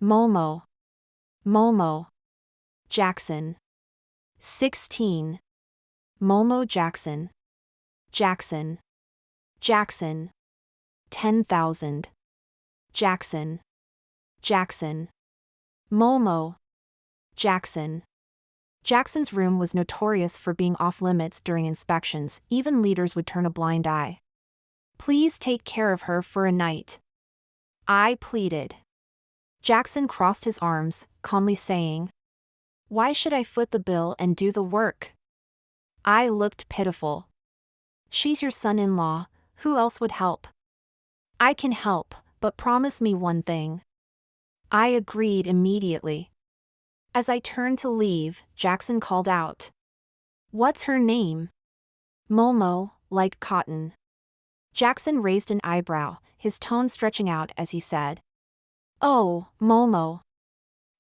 Momo. Momo. Jackson. 16. Momo Jackson. Jackson. Jackson. 10,000. Jackson. Jackson. Momo. Jackson. Jackson's room was notorious for being off-limits during inspections. Even leaders would turn a blind eye. Please take care of her for a night, I pleaded. Jackson crossed his arms, calmly saying, "Why should I foot the bill and do the work?" I looked pitiful. "She's your son-in-law, who else would help?" "I can help, but promise me one thing." I agreed immediately. As I turned to leave, Jackson called out, "What's her name?" "Momo, like cotton." Jackson raised an eyebrow, his tone stretching out as he said, "Oh, Momo."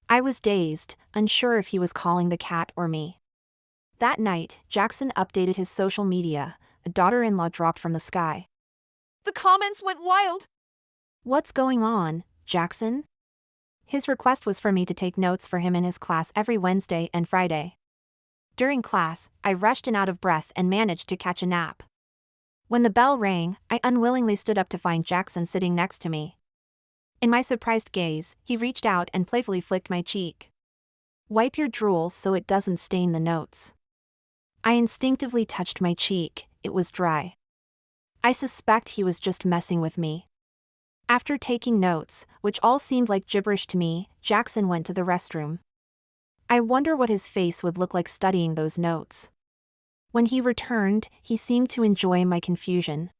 I was dazed, unsure if he was calling the cat or me. That night, Jackson updated his social media. A daughter-in-law dropped from the sky. The comments went wild. "What's going on, Jackson?" His request was for me to take notes for him in his class every Wednesday and Friday. During class, I rushed in out of breath and managed to catch a nap. When the bell rang, I unwillingly stood up to find Jackson sitting next to me. In my surprised gaze, he reached out and playfully flicked my cheek. "Wipe your drool so it doesn't stain the notes." I instinctively touched my cheek. It was dry. I suspect he was just messing with me. After taking notes, which all seemed like gibberish to me, Jackson went to the restroom. I wonder what his face would look like studying those notes. When he returned, he seemed to enjoy my confusion.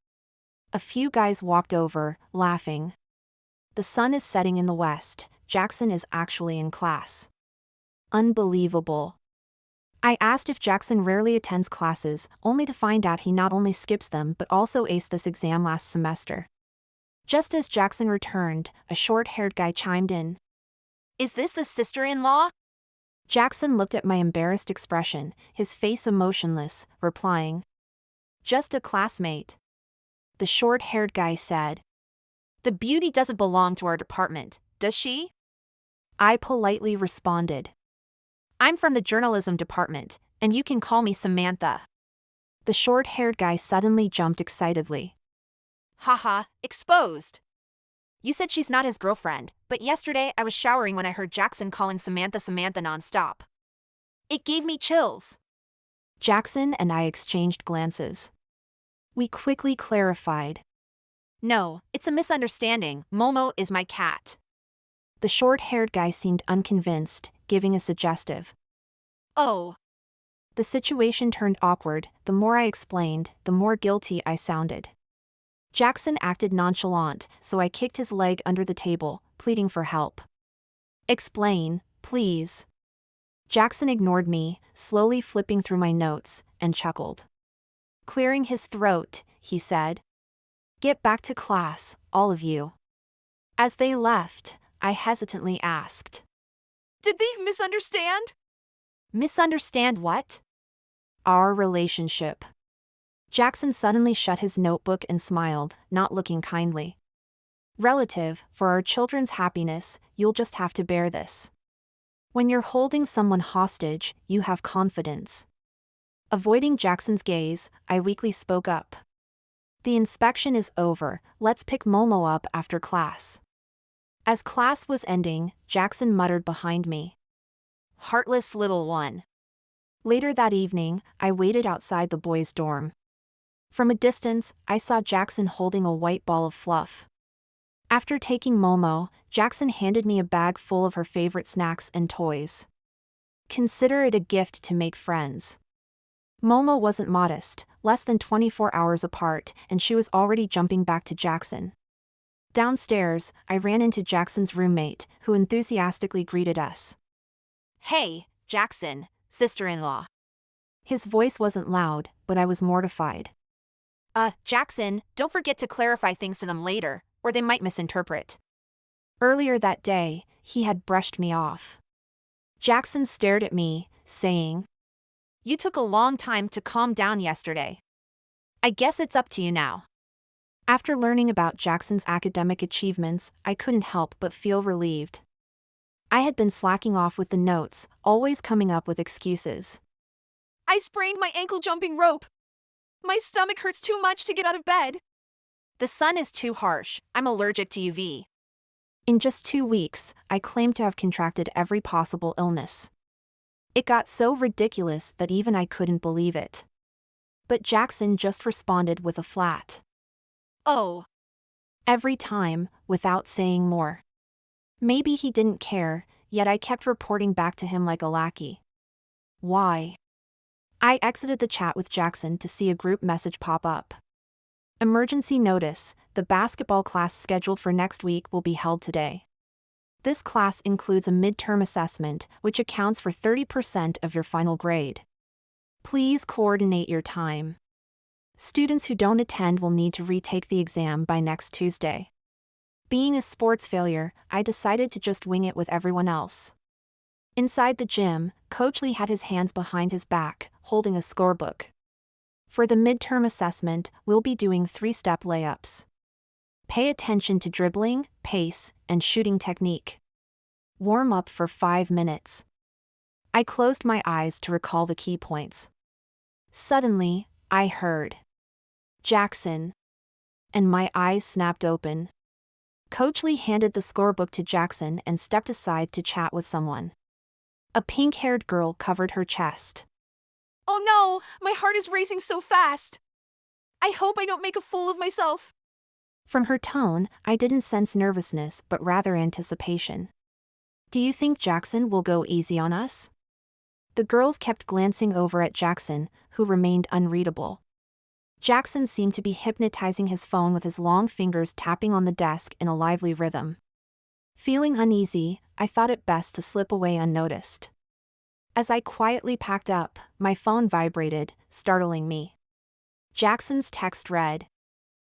A few guys walked over, laughing. The sun is setting in the west. Jackson is actually in class. Unbelievable. I asked if Jackson rarely attends classes, only to find out he not only skips them but also aced this exam last semester. Just as Jackson returned, a short-haired guy chimed in. "Is this the sister-in-law?" Jackson looked at my embarrassed expression, his face emotionless, replying, "Just a classmate." The short-haired guy said, "The beauty doesn't belong to our department, does she?" I politely responded, "I'm from the journalism department, and you can call me Samantha." The short-haired guy suddenly jumped excitedly. "Haha, exposed." "You said she's not his girlfriend, but yesterday I was showering when I heard Jackson calling Samantha Samantha nonstop. It gave me chills." Jackson and I exchanged glances. We quickly clarified. "No, it's a misunderstanding. Momo is my cat." The short-haired guy seemed unconvinced, giving a suggestive, "Oh." The situation turned awkward. The more I explained, the more guilty I sounded. Jackson acted nonchalant, so I kicked his leg under the table, pleading for help. "Explain, please." Jackson ignored me, slowly flipping through my notes, and chuckled. Clearing his throat, he said, "Get back to class, all of you." As they left, I hesitantly asked, "Did they misunderstand?" "Misunderstand what?" "Our relationship." Jackson suddenly shut his notebook and smiled, not looking kindly. "Relative, for our children's happiness, you'll just have to bear this. When you're holding someone hostage, you have confidence." Avoiding Jackson's gaze, I weakly spoke up. "The inspection is over, let's pick Momo up after class." As class was ending, Jackson muttered behind me, "Heartless little one." Later that evening, I waited outside the boys' dorm. From a distance, I saw Jackson holding a white ball of fluff. After taking Momo, Jackson handed me a bag full of her favorite snacks and toys. Consider it a gift to make friends. Momo wasn't modest, less than 24 hours apart, and she was already jumping back to Jackson. Downstairs, I ran into Jackson's roommate, who enthusiastically greeted us. "Hey, Jackson, sister-in-law." His voice wasn't loud, but I was mortified. Jackson, don't forget to clarify things to them later, or they might misinterpret." Earlier that day, he had brushed me off. Jackson stared at me, saying, "You took a long time to calm down yesterday. I guess it's up to you now." After learning about Jackson's academic achievements, I couldn't help but feel relieved. I had been slacking off with the notes, always coming up with excuses. I sprained my ankle jumping rope. My stomach hurts too much to get out of bed. The sun is too harsh. I'm allergic to UV. In just 2 weeks, I claimed to have contracted every possible illness. It got so ridiculous that even I couldn't believe it. But Jackson just responded with a flat Oh, every time, without saying more. Maybe he didn't care, yet I kept reporting back to him like a lackey. Why? I exited the chat with Jackson to see a group message pop up. Emergency notice: the basketball class scheduled for next week will be held today. This class includes a midterm assessment, which accounts for 30% of your final grade. Please coordinate your time. Students who don't attend will need to retake the exam by next Tuesday. Being a sports failure, I decided to just wing it with everyone else. Inside the gym, Coach Lee had his hands behind his back, holding a scorebook. For the midterm assessment, we'll be doing 3-step layups. Pay attention to dribbling, pace, and shooting technique. Warm up for 5 minutes. I closed my eyes to recall the key points. Suddenly, I heard Jackson, and my eyes snapped open. Coach Lee handed the scorebook to Jackson and stepped aside to chat with someone. A pink-haired girl covered her chest. oh no, my heart is racing so fast. I hope I don't make a fool of myself. From her tone, I didn't sense nervousness but rather anticipation. Do you think Jackson will go easy on us? The girls kept glancing over at Jackson, who remained unreadable. Jackson seemed to be hypnotizing his phone with his long fingers tapping on the desk in a lively rhythm. Feeling uneasy, I thought it best to slip away unnoticed. As I quietly packed up, my phone vibrated, startling me. Jackson's text read,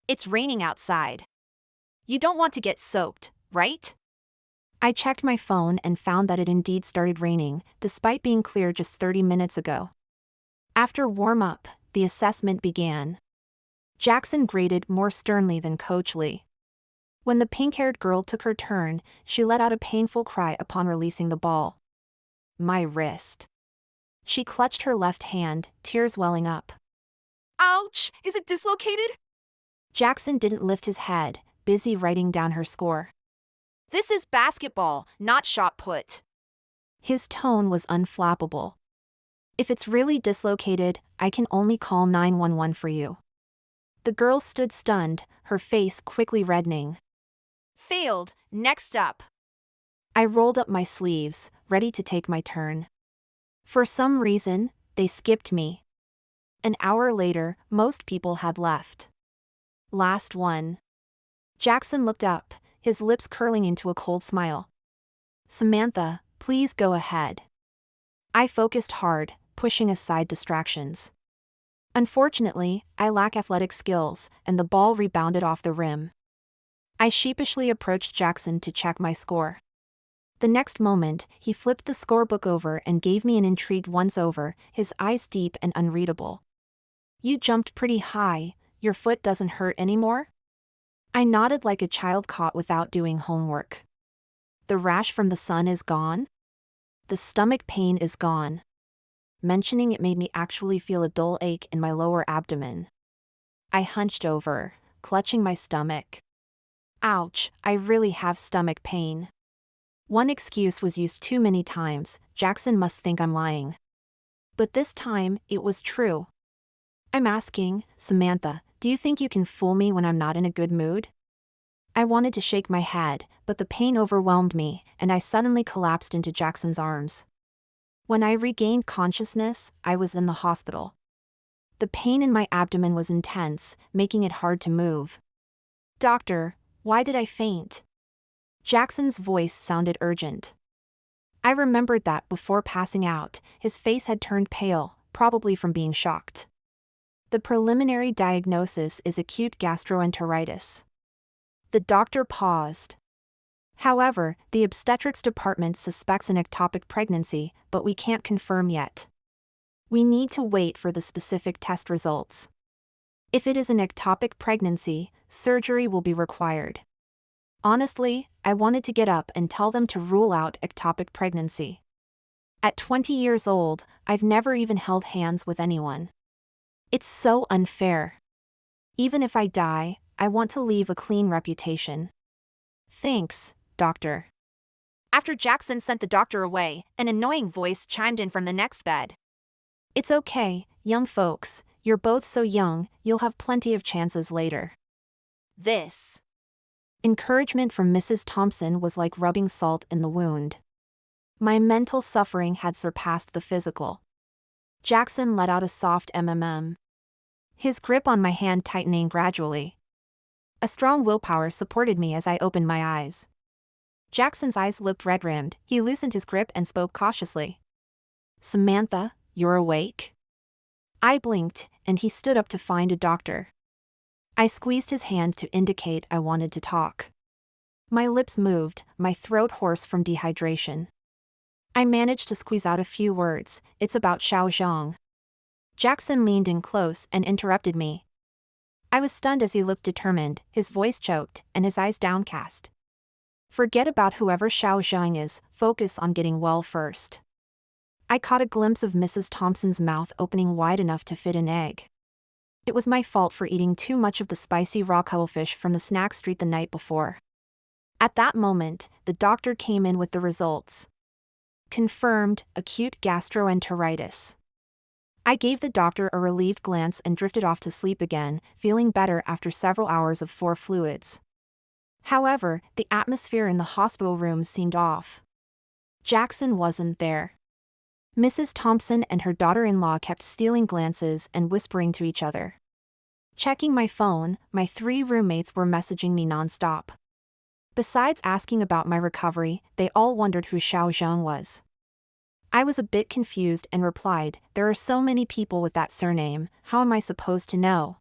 It's raining outside. You don't want to get soaked, right? I checked my phone and found that it indeed started raining, despite being clear just 30 minutes ago. After warm-up, the assessment began. Jackson graded more sternly than Coach Lee. When the pink-haired girl took her turn, she let out a painful cry upon releasing the ball. My wrist. She clutched her left hand, tears welling up. Ouch, is it dislocated? Jackson didn't lift his head, busy writing down her score. This is basketball, not shot put. His tone was unflappable. If it's really dislocated, I can only call 911 for you. The girl stood stunned, her face quickly reddening. Failed, next up. I rolled up my sleeves, ready to take my turn. For some reason, they skipped me. An hour later, most people had left. Last one. Jackson looked up, his lips curling into a cold smile. Samantha, please go ahead. I focused hard, pushing aside distractions. Unfortunately, I lack athletic skills, and the ball rebounded off the rim. I sheepishly approached Jackson to check my score. The next moment, he flipped the scorebook over and gave me an intrigued once-over, his eyes deep and unreadable. You jumped pretty high, your foot doesn't hurt anymore? I nodded like a child caught without doing homework. The rash from the sun is gone? The stomach pain is gone. Mentioning it made me actually feel a dull ache in my lower abdomen. I hunched over, clutching my stomach. Ouch, I really have stomach pain. One excuse was used too many times, Jackson must think I'm lying. But this time, it was true. I'm asking, Samantha, do you think you can fool me when I'm not in a good mood? I wanted to shake my head, but the pain overwhelmed me, and I suddenly collapsed into Jackson's arms. When I regained consciousness, I was in the hospital. The pain in my abdomen was intense, making it hard to move. Doctor, why did I faint? Jackson's voice sounded urgent. I remembered that before passing out, his face had turned pale, probably from being shocked. The preliminary diagnosis is acute gastroenteritis. The doctor paused. However, the obstetrics department suspects an ectopic pregnancy, but we can't confirm yet. We need to wait for the specific test results. If it is an ectopic pregnancy, surgery will be required. Honestly, I wanted to get up and tell them to rule out ectopic pregnancy. At 20 years old, I've never even held hands with anyone. It's so unfair. Even if I die, I want to leave a clean reputation. Thanks, doctor. After Jackson sent the doctor away, an annoying voice chimed in from the next bed. It's okay, young folks, you're both so young, you'll have plenty of chances later. This Encouragement from Mrs. Thompson was like rubbing salt in the wound. My mental suffering had surpassed the physical. Jackson let out a soft mmm. His grip on my hand tightening gradually. A strong willpower supported me as I opened my eyes. Jackson's eyes looked red-rimmed. He loosened his grip and spoke cautiously. Samantha, you're awake? I blinked, and he stood up to find a doctor. I squeezed his hand to indicate I wanted to talk. My lips moved, my throat hoarse from dehydration. I managed to squeeze out a few words. It's about Xiao Zhang. Jackson leaned in close and interrupted me. I was stunned as he looked determined, his voice choked, and his eyes downcast. Forget about whoever Xiao Zhang is, focus on getting well first. I caught a glimpse of Mrs. Thompson's mouth opening wide enough to fit an egg. It was my fault for eating too much of the spicy raw cuttlefish from the snack street the night before. At that moment, the doctor came in with the results. Confirmed, acute gastroenteritis. I gave the doctor a relieved glance and drifted off to sleep again, feeling better after several hours of poor fluids. However, the atmosphere in the hospital room seemed off. Jackson wasn't there. Mrs. Thompson and her daughter-in-law kept stealing glances and whispering to each other. Checking my phone, my 3 roommates were messaging me nonstop. Besides asking about my recovery, they all wondered who Xiao Zhang was. I was a bit confused and replied, there are so many people with that surname, how am I supposed to know?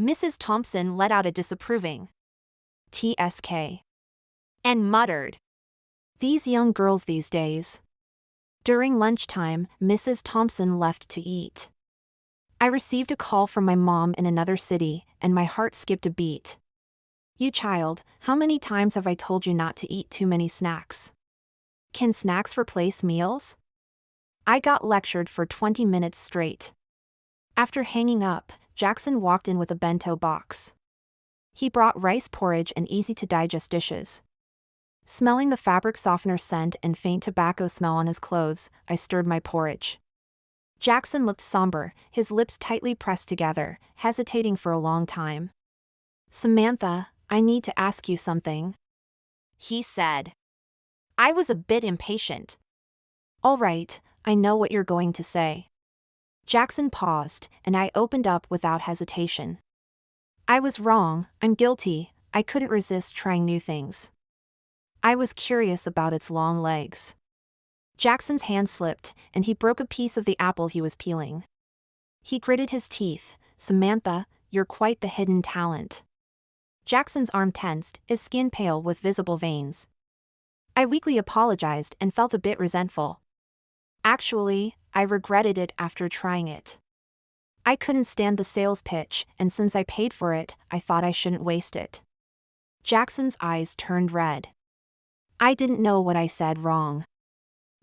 Mrs. Thompson let out a disapproving TSK. And muttered, These young girls these days. During lunchtime, Mrs. Thompson left to eat. I received a call from my mom in another city, and my heart skipped a beat. You child, how many times have I told you not to eat too many snacks? Can snacks replace meals? I got lectured for 20 minutes straight. After hanging up, Jackson walked in with a bento box. He brought rice porridge and easy-to-digest dishes. Smelling the fabric softener scent and faint tobacco smell on his clothes, I stirred my porridge. Jackson looked somber, his lips tightly pressed together, hesitating for a long time. Samantha, I need to ask you something, he said. I was a bit impatient. All right, I know what you're going to say. Jackson paused, and I opened up without hesitation. I was wrong, I'm guilty, I couldn't resist trying new things. I was curious about its long legs. Jackson's hand slipped, and he broke a piece of the apple he was peeling. He gritted his teeth. Samantha, you're quite the hidden talent. Jackson's arm tensed, his skin pale with visible veins. I weakly apologized and felt a bit resentful. Actually, I regretted it after trying it. I couldn't stand the sales pitch, and since I paid for it, I thought I shouldn't waste it. Jackson's eyes turned red. I didn't know what I said wrong.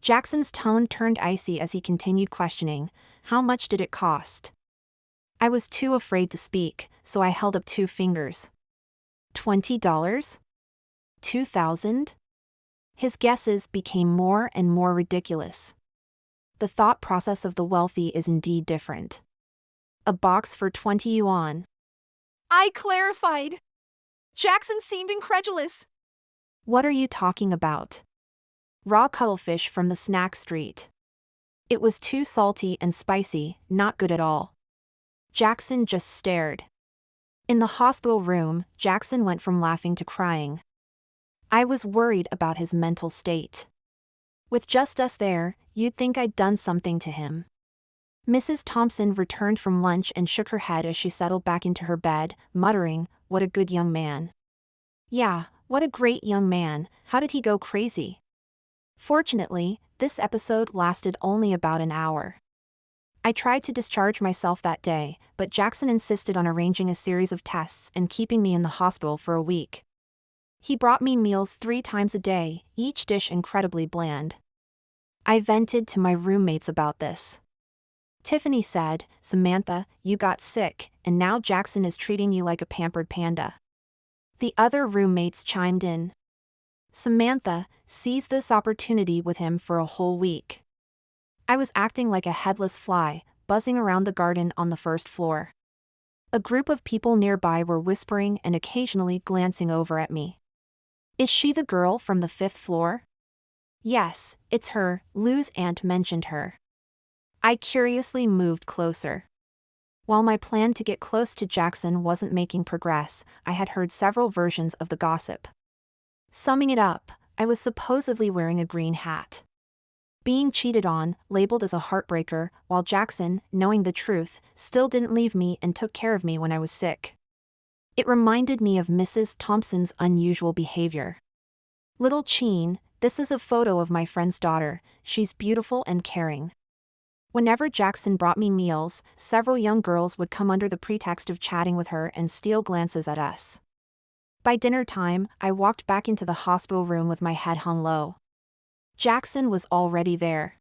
Jackson's tone turned icy as he continued questioning, how much did it cost? I was too afraid to speak, so I held up 2 fingers. $20? $2,000? His guesses became more and more ridiculous. The thought process of the wealthy is indeed different. A box for 20 yuan. I clarified. Jackson seemed incredulous. What are you talking about? Raw cuttlefish from the snack street. It was too salty and spicy, not good at all. Jackson just stared. In the hospital room, Jackson went from laughing to crying. I was worried about his mental state. With just us there, you'd think I'd done something to him. Mrs. Thompson returned from lunch and shook her head as she settled back into her bed, muttering, what a good young man. Yeah, what a great young man, how did he go crazy? Fortunately, this episode lasted only about an hour. I tried to discharge myself that day, but Jackson insisted on arranging a series of tests and keeping me in the hospital for a week. He brought me meals 3 times a day, each dish incredibly bland. I vented to my roommates about this. Tiffany said, "Samantha, you got sick, and now Jackson is treating you like a pampered panda." The other roommates chimed in. "Samantha, seize this opportunity with him for a whole week." I was acting like a headless fly, buzzing around the garden on the first floor. A group of people nearby were whispering and occasionally glancing over at me. "Is she the girl from the 5th floor?" "Yes, it's her, Lou's aunt mentioned her." I curiously moved closer. While my plan to get close to Jackson wasn't making progress, I had heard several versions of the gossip. Summing it up, I was supposedly wearing a green hat. Being cheated on, labeled as a heartbreaker, while Jackson, knowing the truth, still didn't leave me and took care of me when I was sick. It reminded me of Mrs. Thompson's unusual behavior. "Little Cheen, this is a photo of my friend's daughter. She's beautiful and caring." Whenever Jackson brought me meals, several young girls would come under the pretext of chatting with her and steal glances at us. By dinner time, I walked back into the hospital room with my head hung low. Jackson was already there.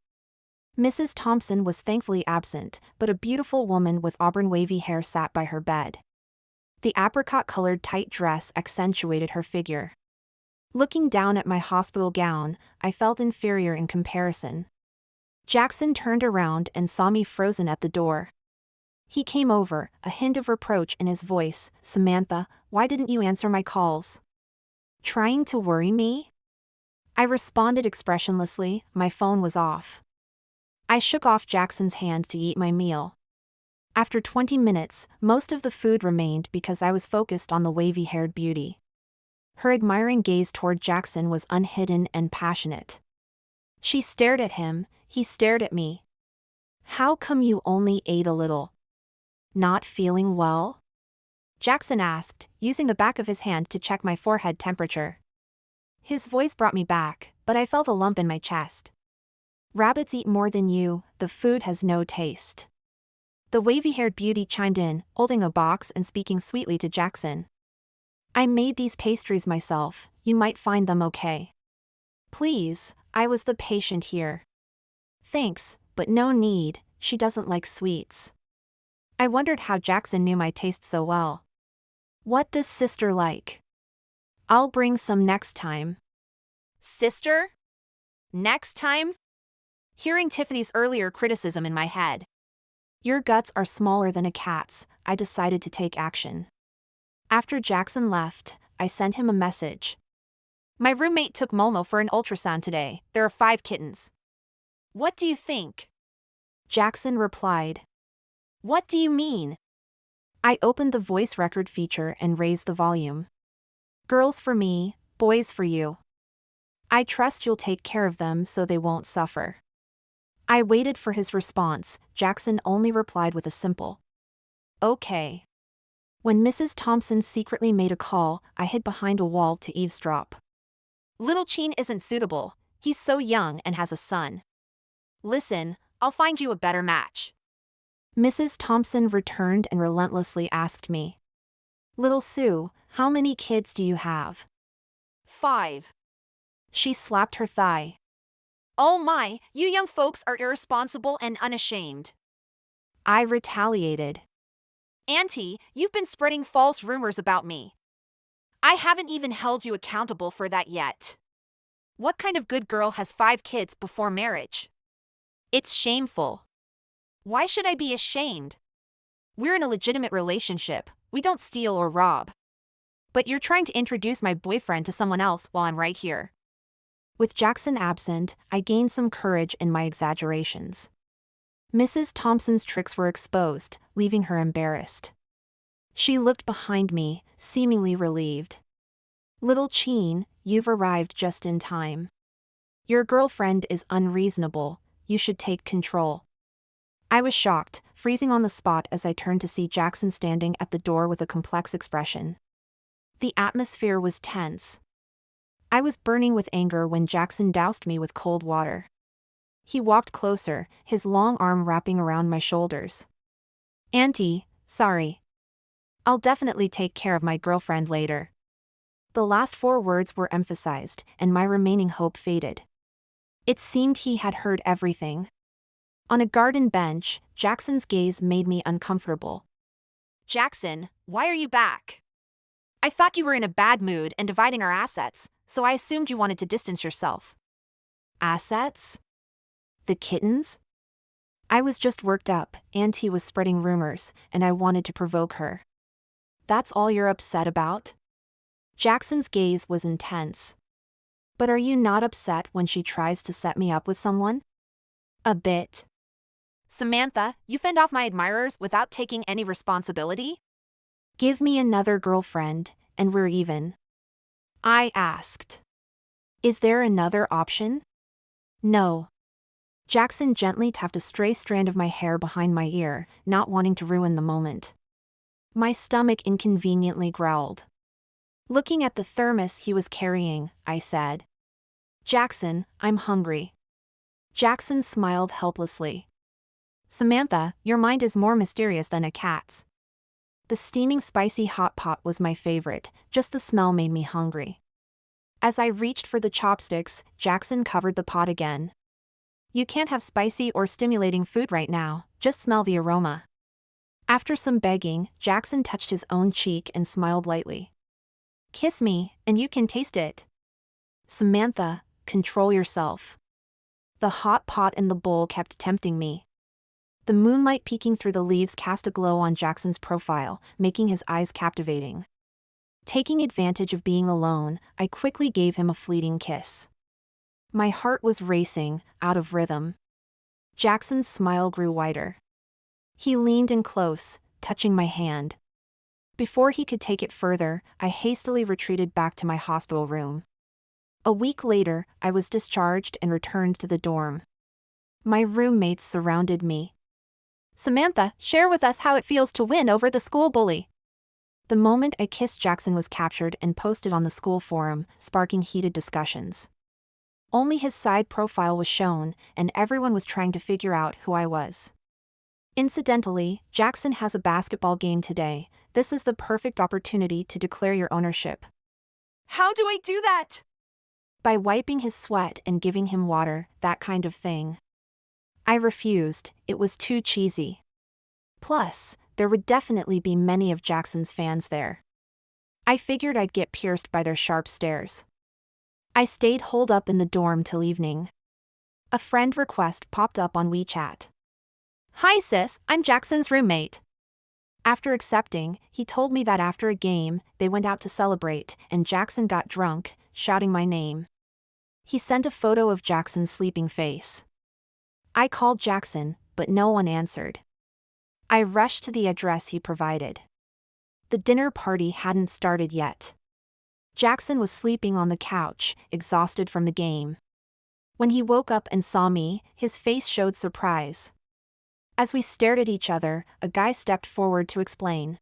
Mrs. Thompson was thankfully absent, but a beautiful woman with auburn wavy hair sat by her bed. The apricot-colored tight dress accentuated her figure. Looking down at my hospital gown, I felt inferior in comparison. Jackson turned around and saw me frozen at the door. He came over, a hint of reproach in his voice. "Samantha, why didn't you answer my calls? Trying to worry me?" I responded expressionlessly, my phone was off. I shook off Jackson's hand to eat my meal. After 20 minutes, most of the food remained because I was focused on the wavy-haired beauty. Her admiring gaze toward Jackson was unhidden and passionate. She stared at him, he stared at me. "How come you only ate a little? Not feeling well?" Jackson asked, using the back of his hand to check my forehead temperature. His voice brought me back, but I felt a lump in my chest. "Rabbits eat more than you, the food has no taste." The wavy-haired beauty chimed in, holding a box and speaking sweetly to Jackson. "I made these pastries myself, you might find them okay." "Please, I was the patient here." "Thanks, but no need, she doesn't like sweets." I wondered how Jackson knew my taste so well. "What does sister like?" "I'll bring some next time." Sister? Next time? Hearing Tiffany's earlier criticism in my head. "Your guts are smaller than a cat's," I decided to take action. After Jackson left, I sent him a message. "My roommate took Momo for an ultrasound today. There are 5 kittens. What do you think?" Jackson replied. "What do you mean?" I opened the voice record feature and raised the volume. "Girls for me, boys for you. I trust you'll take care of them so they won't suffer." I waited for his response. Jackson only replied with a simple, "Okay." When Mrs. Thompson secretly made a call, I hid behind a wall to eavesdrop. "Little Cheen isn't suitable. He's so young and has a son. Listen, I'll find you a better match." Mrs. Thompson returned and relentlessly asked me, "Little Sue, how many kids do you have?" 5. She slapped her thigh. "Oh my, you young folks are irresponsible and unashamed." I retaliated. "Auntie, you've been spreading false rumors about me. I haven't even held you accountable for that yet. What kind of good girl has 5 kids before marriage? It's shameful." "Why should I be ashamed? We're in a legitimate relationship, we don't steal or rob. But you're trying to introduce my boyfriend to someone else while I'm right here." With Jackson absent, I gained some courage in my exaggerations. Mrs. Thompson's tricks were exposed, leaving her embarrassed. She looked behind me, seemingly relieved. "Little Cheen, you've arrived just in time. Your girlfriend is unreasonable, you should take control." I was shocked, freezing on the spot as I turned to see Jackson standing at the door with a complex expression. The atmosphere was tense. I was burning with anger when Jackson doused me with cold water. He walked closer, his long arm wrapping around my shoulders. "Auntie, sorry. I'll definitely take care of my girlfriend later." The last 4 words were emphasized, and my remaining hope faded. It seemed he had heard everything. On a garden bench, Jackson's gaze made me uncomfortable. Jackson, why are you back? I thought you were in a bad mood and dividing our assets, so I assumed you wanted to distance yourself. Assets? The kittens? I was just worked up, Auntie was spreading rumors, and I wanted to provoke her. That's all you're upset about? Jackson's gaze was intense. But are you not upset when she tries to set me up with someone? A bit. Samantha, you fend off my admirers without taking any responsibility? Give me another girlfriend, and we're even. I asked. Is there another option? No. Jackson gently tapped a stray strand of my hair behind my ear, not wanting to ruin the moment. My stomach inconveniently growled. Looking at the thermos he was carrying, I said, Jackson, I'm hungry. Jackson smiled helplessly. Samantha, your mind is more mysterious than a cat's. The steaming spicy hot pot was my favorite, just the smell made me hungry. As I reached for the chopsticks, Jackson covered the pot again. You can't have spicy or stimulating food right now, just smell the aroma. After some begging, Jackson touched his own cheek and smiled lightly. Kiss me, and you can taste it. Samantha, control yourself. The hot pot in the bowl kept tempting me. The moonlight peeking through the leaves cast a glow on Jackson's profile, making his eyes captivating. Taking advantage of being alone, I quickly gave him a fleeting kiss. My heart was racing, out of rhythm. Jackson's smile grew wider. He leaned in close, touching my hand. Before he could take it further, I hastily retreated back to my hospital room. A week later, I was discharged and returned to the dorm. My roommates surrounded me. Samantha, share with us how it feels to win over the school bully. The moment I kissed Jackson was captured and posted on the school forum, sparking heated discussions. Only his side profile was shown, and everyone was trying to figure out who I was. Incidentally, Jackson has a basketball game today. This is the perfect opportunity to declare your ownership. How do I do that? By wiping his sweat and giving him water, that kind of thing. I refused, it was too cheesy. Plus, there would definitely be many of Jackson's fans there. I figured I'd get pierced by their sharp stares. I stayed holed up in the dorm till evening. A friend request popped up on WeChat. Hi sis, I'm Jackson's roommate. After accepting, he told me that after a game, they went out to celebrate, and Jackson got drunk, shouting my name. He sent a photo of Jackson's sleeping face. I called Jackson, but no one answered. I rushed to the address he provided. The dinner party hadn't started yet. Jackson was sleeping on the couch, exhausted from the game. When he woke up and saw me, his face showed surprise. As we stared at each other, a guy stepped forward to explain.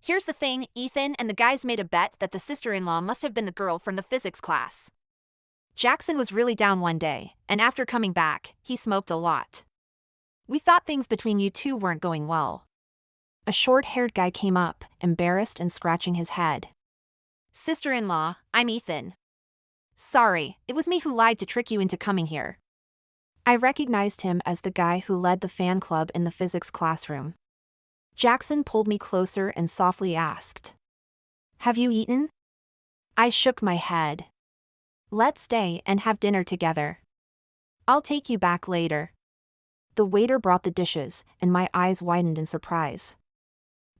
Here's the thing, Ethan and the guys made a bet that the sister-in-law must have been the girl from the physics class. Jackson was really down one day, and after coming back, he smoked a lot. We thought things between you two weren't going well. A short-haired guy came up, embarrassed and scratching his head. Sister-in-law, I'm Ethan. Sorry, it was me who lied to trick you into coming here. I recognized him as the guy who led the fan club in the physics classroom. Jackson pulled me closer and softly asked, Have you eaten? I shook my head. Let's stay and have dinner together. I'll take you back later. The waiter brought the dishes, and my eyes widened in surprise.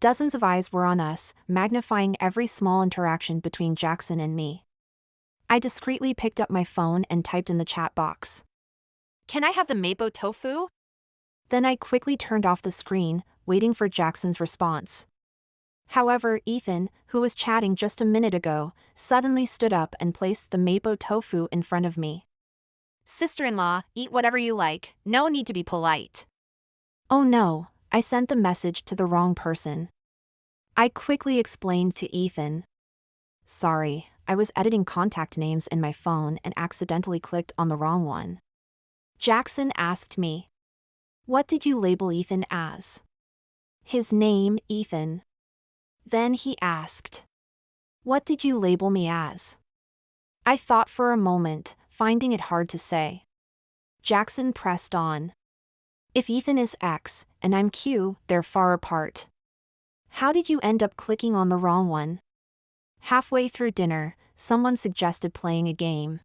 Dozens of eyes were on us, magnifying every small interaction between Jackson and me. I discreetly picked up my phone and typed in the chat box. Can I have the mapo tofu? Then I quickly turned off the screen, waiting for Jackson's response. However, Ethan, who was chatting just a minute ago, suddenly stood up and placed the mapo tofu in front of me. Sister-in-law, eat whatever you like, no need to be polite. Oh no, I sent the message to the wrong person. I quickly explained to Ethan. Sorry, I was editing contact names in my phone and accidentally clicked on the wrong one. Jackson asked me, What did you label Ethan as? His name, Ethan. Then he asked, What did you label me as? I thought for a moment, finding it hard to say. Jackson pressed on. If Ethan is X, and I'm Q, they're far apart. How did you end up clicking on the wrong one? Halfway through dinner, someone suggested playing a game.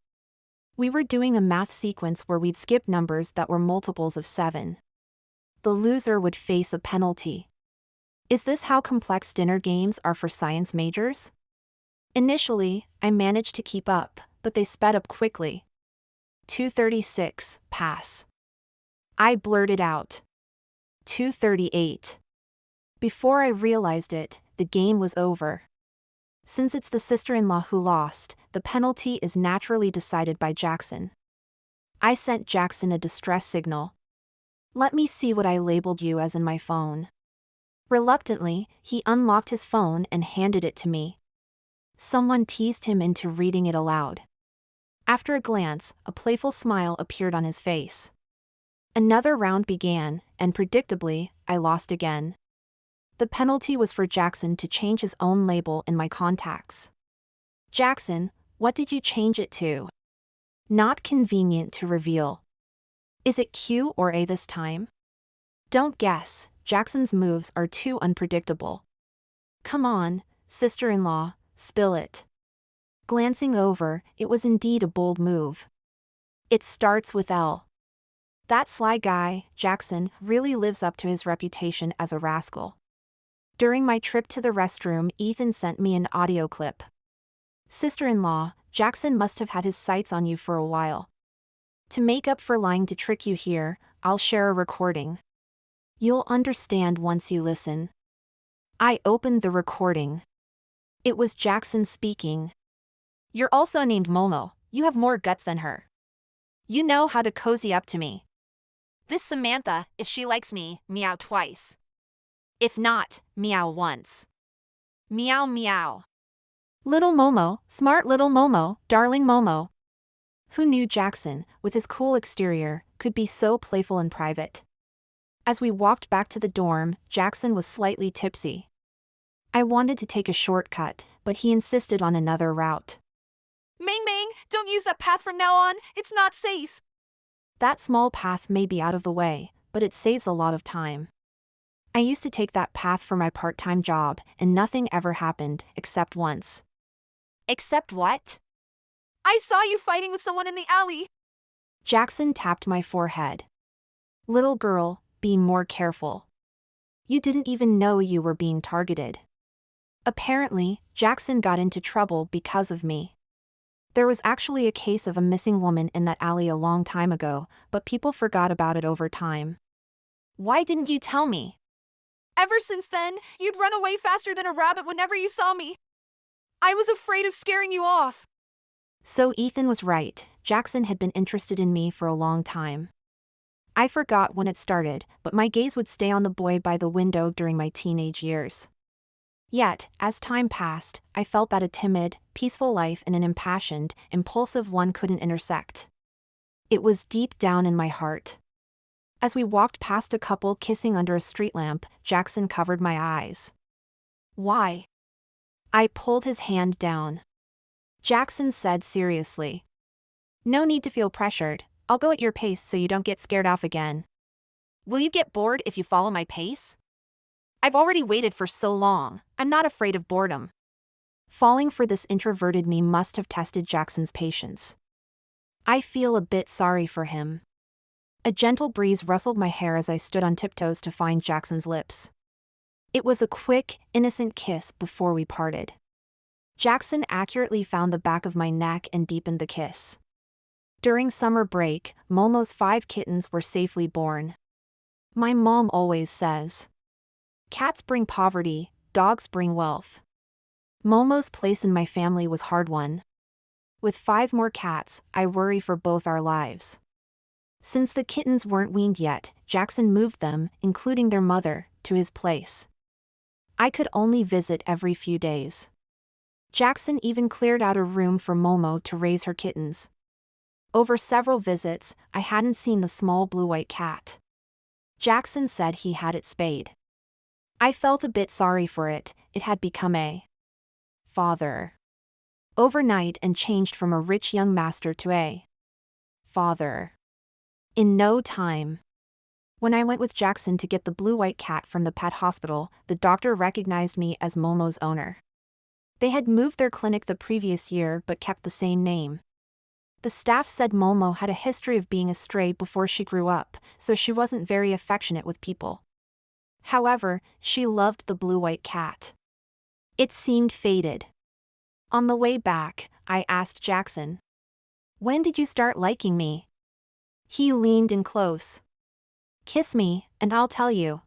We were doing a math sequence where we'd skip numbers that were multiples of 7. The loser would face a penalty. Is this how complex dinner games are for science majors? Initially, I managed to keep up, but they sped up quickly. 2:36, pass. I blurted out. 2:38. Before I realized it, the game was over. Since it's the sister-in-law who lost, the penalty is naturally decided by Jackson. I sent Jackson a distress signal. Let me see what I labeled you as in my phone. Reluctantly, he unlocked his phone and handed it to me. Someone teased him into reading it aloud. After a glance, a playful smile appeared on his face. Another round began, and predictably, I lost again. The penalty was for Jackson to change his own label in my contacts. Jackson, what did you change it to? Not convenient to reveal. Is it Q or A this time? Don't guess, Jackson's moves are too unpredictable. Come on, sister-in-law, spill it. Glancing over, it was indeed a bold move. It starts with L. That sly guy, Jackson, really lives up to his reputation as a rascal. During my trip to the restroom, Ethan sent me an audio clip. Sister-in-law, Jackson must have had his sights on you for a while. To make up for lying to trick you here, I'll share a recording. You'll understand once you listen. I opened the recording. It was Jackson speaking. You're also named Momo, you have more guts than her. You know how to cozy up to me. This Samantha, if she likes me, meow twice. If not, meow once. Meow meow. Little Momo, smart little Momo, darling Momo. Who knew Jackson, with his cool exterior, could be so playful in private? As we walked back to the dorm, Jackson was slightly tipsy. I wanted to take a shortcut, but he insisted on another route. Mang Mang, don't use that path from now on, it's not safe. That small path may be out of the way, but it saves a lot of time. I used to take that path for my part-time job, and nothing ever happened, except once. Except what? I saw you fighting with someone in the alley. Jackson tapped my forehead. Little girl, be more careful. You didn't even know you were being targeted. Apparently, Jackson got into trouble because of me. There was actually a case of a missing woman in that alley a long time ago, but people forgot about it over time. Why didn't you tell me? Ever since then, you'd run away faster than a rabbit whenever you saw me. I was afraid of scaring you off. So Ethan was right, Jackson had been interested in me for a long time. I forgot when it started, but my gaze would stay on the boy by the window during my teenage years. Yet, as time passed, I felt that a timid, peaceful life and an impassioned, impulsive one couldn't intersect. It was deep down in my heart. As we walked past a couple kissing under a street lamp, Jackson covered my eyes. Why? I pulled his hand down. Jackson said seriously. No need to feel pressured, I'll go at your pace so you don't get scared off again. Will you get bored if you follow my pace? I've already waited for so long, I'm not afraid of boredom. Falling for this introverted me must have tested Jackson's patience. I feel a bit sorry for him. A gentle breeze rustled my hair as I stood on tiptoes to find Jackson's lips. It was a quick, innocent kiss before we parted. Jackson accurately found the back of my neck and deepened the kiss. During summer break, Momo's 5 kittens were safely born. My mom always says, cats bring poverty, dogs bring wealth. Momo's place in my family was hard won. With 5 more cats, I worry for both our lives. Since the kittens weren't weaned yet, Jackson moved them, including their mother, to his place. I could only visit every few days. Jackson even cleared out a room for Momo to raise her kittens. Over several visits, I hadn't seen the small blue-white cat. Jackson said he had it spayed. I felt a bit sorry for it, it had become a father. Overnight and changed from a rich young master to a father. In no time. When I went with Jackson to get the blue-white cat from the pet hospital, the doctor recognized me as Momo's owner. They had moved their clinic the previous year but kept the same name. The staff said Momo had a history of being a stray before she grew up, so she wasn't very affectionate with people. However, she loved the blue-white cat. It seemed faded. On the way back, I asked Jackson, "When did you start liking me?" He leaned in close. "Kiss me, and I'll tell you."